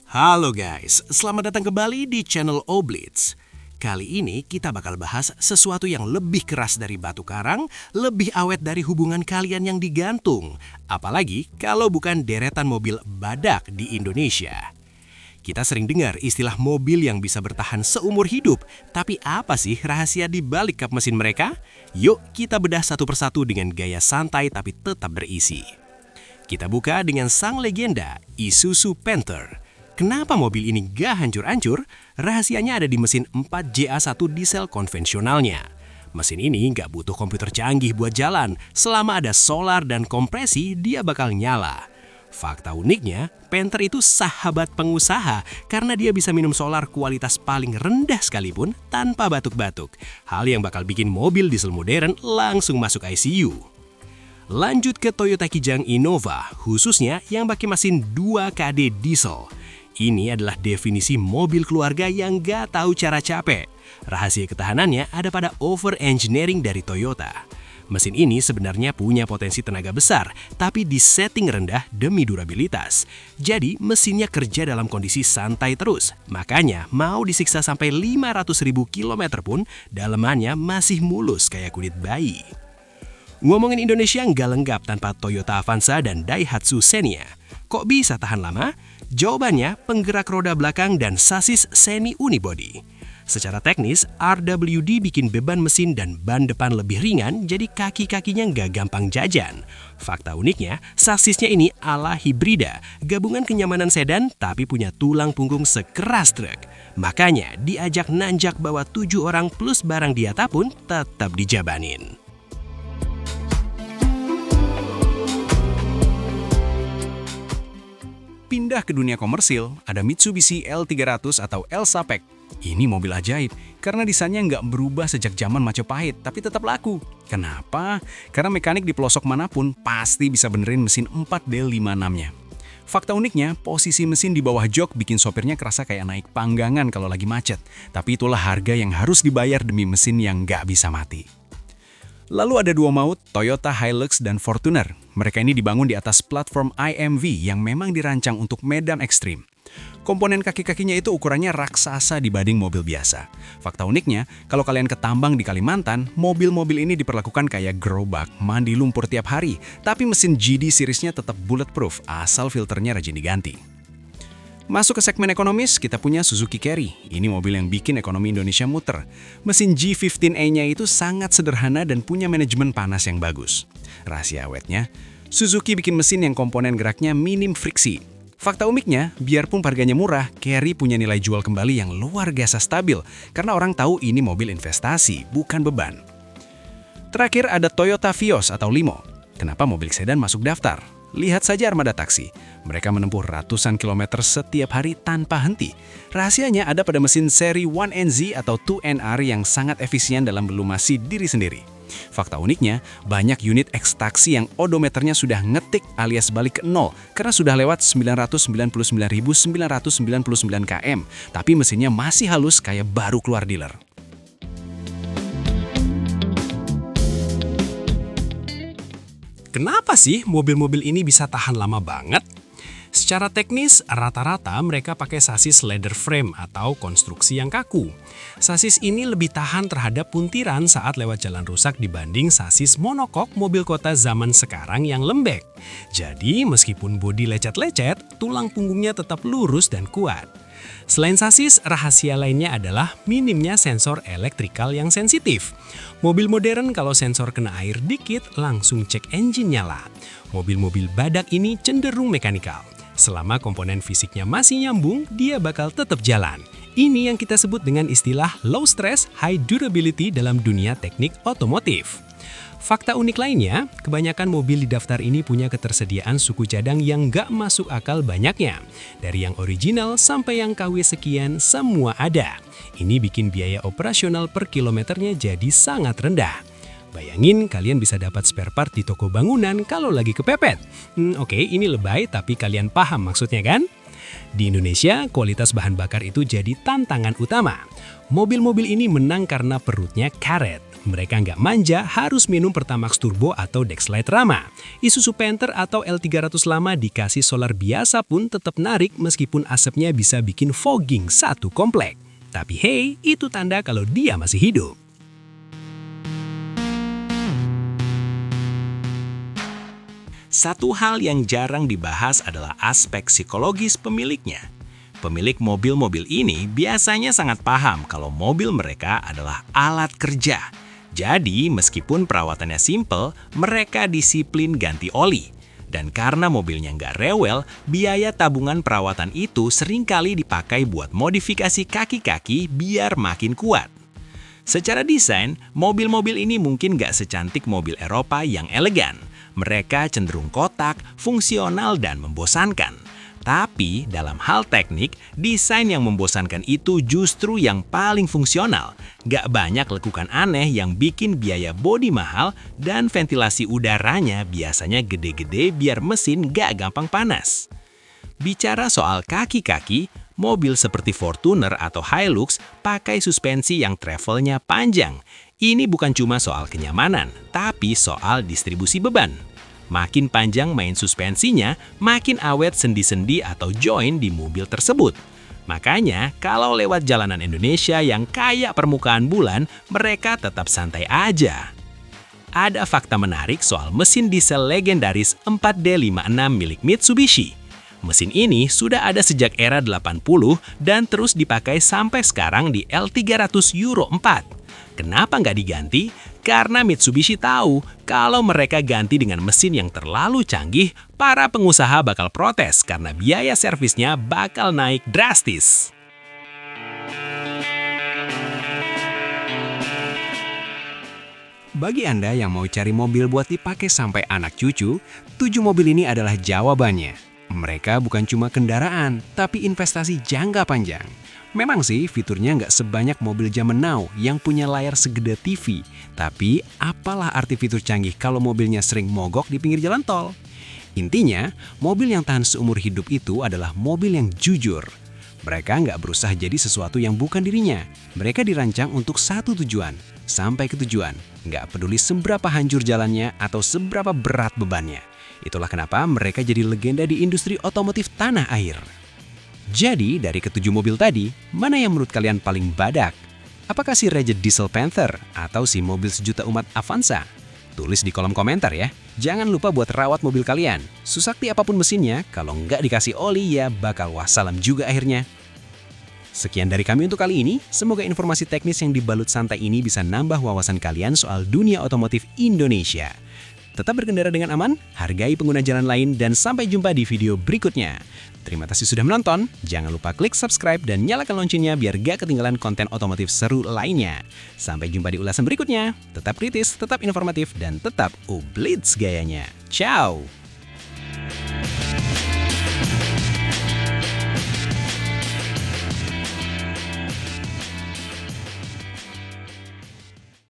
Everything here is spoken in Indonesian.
Halo guys, selamat datang kembali di channel Oblitz. Kali ini kita bakal bahas sesuatu yang lebih keras dari batu karang, lebih awet dari hubungan kalian yang digantung. Apalagi kalau bukan deretan mobil badak di Indonesia. Kita sering dengar istilah mobil yang bisa bertahan seumur hidup, tapi apa sih rahasia di balik kap mesin mereka? Yuk kita bedah satu persatu dengan gaya santai tapi tetap berisi. Kita buka dengan sang legenda, Isuzu Panther. Kenapa mobil ini gak hancur-hancur? Rahasianya ada di mesin 4JA1 diesel konvensionalnya. Mesin ini gak butuh komputer canggih buat jalan. Selama ada solar dan kompresi, dia bakal nyala. Fakta uniknya, Panther itu sahabat pengusaha karena dia bisa minum solar kualitas paling rendah sekalipun tanpa batuk-batuk. Hal yang bakal bikin mobil diesel modern langsung masuk ICU. Lanjut ke Toyota Kijang Innova, khususnya yang pakai mesin 2KD diesel. Ini adalah definisi mobil keluarga yang gak tahu cara capek. Rahasia ketahanannya ada pada over-engineering dari Toyota. Mesin ini sebenarnya punya potensi tenaga besar, tapi di setting rendah demi durabilitas. Jadi mesinnya kerja dalam kondisi santai terus. Makanya mau disiksa sampai 500.000 km pun, dalemannya masih mulus kayak kulit bayi. Ngomongin Indonesia nggak lengkap tanpa Toyota Avanza dan Daihatsu Xenia. Kok bisa tahan lama? Jawabannya penggerak roda belakang dan sasis semi-unibody. Secara teknis, RWD bikin beban mesin dan ban depan lebih ringan, jadi kaki-kakinya nggak gampang jajan. Fakta uniknya, sasisnya ini ala hibrida, gabungan kenyamanan sedan tapi punya tulang punggung sekeras truk. Makanya diajak nanjak bawa 7 orang plus barang di atas pun tetap dijabanin. Pindah ke dunia komersil, ada Mitsubishi L300 atau L-Sapec. Ini mobil ajaib, karena desainnya nggak berubah sejak zaman Majapahit, tapi tetap laku. Kenapa? Karena mekanik di pelosok manapun pasti bisa benerin mesin 4D56-nya. Fakta uniknya, posisi mesin di bawah jok bikin sopirnya kerasa kayak naik panggangan kalau lagi macet. Tapi itulah harga yang harus dibayar demi mesin yang nggak bisa mati. Lalu ada dua maut, Toyota Hilux dan Fortuner. Mereka ini dibangun di atas platform IMV yang memang dirancang untuk medan ekstrim. Komponen kaki-kakinya itu ukurannya raksasa dibanding mobil biasa. Fakta uniknya, kalau kalian ke tambang di Kalimantan, mobil-mobil ini diperlakukan kayak gerobak, mandi lumpur tiap hari. Tapi mesin GD seriesnya tetap bulletproof, asal filternya rajin diganti. Masuk ke segmen ekonomis, kita punya Suzuki Carry. Ini mobil yang bikin ekonomi Indonesia muter. Mesin G15A-nya itu sangat sederhana dan punya manajemen panas yang bagus. Rahasia awetnya, Suzuki bikin mesin yang komponen geraknya minim friksi. Fakta uniknya, biarpun harganya murah, Carry punya nilai jual kembali yang luar biasa stabil karena orang tahu ini mobil investasi, bukan beban. Terakhir ada Toyota Vios atau Limo. Kenapa mobil sedan masuk daftar? Lihat saja armada taksi. Mereka menempuh ratusan kilometer setiap hari tanpa henti. Rahasianya ada pada mesin seri 1NZ atau 2NR yang sangat efisien dalam melumasi diri sendiri. Fakta uniknya, banyak unit ekstraksi yang odometernya sudah ngetik alias balik ke nol karena sudah lewat 999.999 km, tapi mesinnya masih halus kayak baru keluar dealer. Kenapa sih mobil-mobil ini bisa tahan lama banget? Secara teknis, rata-rata mereka pakai sasis leather frame atau konstruksi yang kaku. Sasis ini lebih tahan terhadap puntiran saat lewat jalan rusak dibanding sasis monokok mobil kota zaman sekarang yang lembek. Jadi, meskipun bodi lecet-lecet, tulang punggungnya tetap lurus dan kuat. Selain sasis, rahasia lainnya adalah minimnya sensor elektrikal yang sensitif. Mobil modern kalau sensor kena air dikit langsung cek engine nyala. Mobil-mobil badak ini cenderung mekanikal. Selama komponen fisiknya masih nyambung, dia bakal tetap jalan. Ini yang kita sebut dengan istilah low stress, high durability dalam dunia teknik otomotif. Fakta unik lainnya, kebanyakan mobil di daftar ini punya ketersediaan suku cadang yang nggak masuk akal banyaknya. Dari yang original sampai yang KW sekian, semua ada. Ini bikin biaya operasional per kilometernya jadi sangat rendah. Bayangin kalian bisa dapat spare part di toko bangunan kalau lagi kepepet. Oke, ini lebay tapi kalian paham maksudnya kan? Di Indonesia, kualitas bahan bakar itu jadi tantangan utama. Mobil-mobil ini menang karena perutnya karet. Mereka nggak manja, harus minum Pertamax Turbo atau Dexlite Rama. Isuzu Panther atau L300 lama dikasih solar biasa pun tetap narik meskipun asapnya bisa bikin fogging satu komplek. Tapi hey, itu tanda kalau dia masih hidup. Satu hal yang jarang dibahas adalah aspek psikologis pemiliknya. Pemilik mobil-mobil ini biasanya sangat paham kalau mobil mereka adalah alat kerja. Jadi, meskipun perawatannya simple, mereka disiplin ganti oli. Dan karena mobilnya nggak rewel, biaya tabungan perawatan itu seringkali dipakai buat modifikasi kaki-kaki biar makin kuat. Secara desain, mobil-mobil ini mungkin nggak secantik mobil Eropa yang elegan. Mereka cenderung kotak, fungsional, dan membosankan. Tapi dalam hal teknik, desain yang membosankan itu justru yang paling fungsional. Gak banyak lekukan aneh yang bikin biaya bodi mahal dan ventilasi udaranya biasanya gede-gede biar mesin gak gampang panas. Bicara soal kaki-kaki, mobil seperti Fortuner atau Hilux pakai suspensi yang travelnya panjang. Ini bukan cuma soal kenyamanan, tapi soal distribusi beban. Makin panjang main suspensinya, makin awet sendi-sendi atau join di mobil tersebut. Makanya, kalau lewat jalanan Indonesia yang kayak permukaan bulan, mereka tetap santai aja. Ada fakta menarik soal mesin diesel legendaris 4D56 milik Mitsubishi. Mesin ini sudah ada sejak era 80 dan terus dipakai sampai sekarang di L300 Euro 4. Kenapa nggak diganti? Karena Mitsubishi tahu kalau mereka ganti dengan mesin yang terlalu canggih, para pengusaha bakal protes karena biaya servisnya bakal naik drastis. Bagi Anda yang mau cari mobil buat dipakai sampai anak cucu, 7 mobil ini adalah jawabannya. Mereka bukan cuma kendaraan, tapi investasi jangka panjang. Memang sih fiturnya nggak sebanyak mobil zaman now yang punya layar segede TV. Tapi apalah arti fitur canggih kalau mobilnya sering mogok di pinggir jalan tol? Intinya, mobil yang tahan seumur hidup itu adalah mobil yang jujur. Mereka nggak berusaha jadi sesuatu yang bukan dirinya. Mereka dirancang untuk satu tujuan, sampai ke tujuan. Nggak peduli seberapa hancur jalannya atau seberapa berat bebannya. Itulah kenapa mereka jadi legenda di industri otomotif tanah air. Jadi, dari ketujuh mobil tadi, mana yang menurut kalian paling badak? Apakah si Reject Diesel Panther atau si mobil sejuta umat Avanza? Tulis di kolom komentar ya. Jangan lupa buat rawat mobil kalian. Susakti apapun mesinnya, kalau nggak dikasih oli ya bakal wassalam juga akhirnya. Sekian dari kami untuk kali ini. Semoga informasi teknis yang dibalut santai ini bisa nambah wawasan kalian soal dunia otomotif Indonesia. Tetap berkendara dengan aman, hargai pengguna jalan lain, dan sampai jumpa di video berikutnya. Terima kasih sudah menonton, jangan lupa klik subscribe dan nyalakan loncengnya biar gak ketinggalan konten otomotif seru lainnya. Sampai jumpa di ulasan berikutnya, tetap kritis, tetap informatif, dan tetap oblits gayanya. Ciao!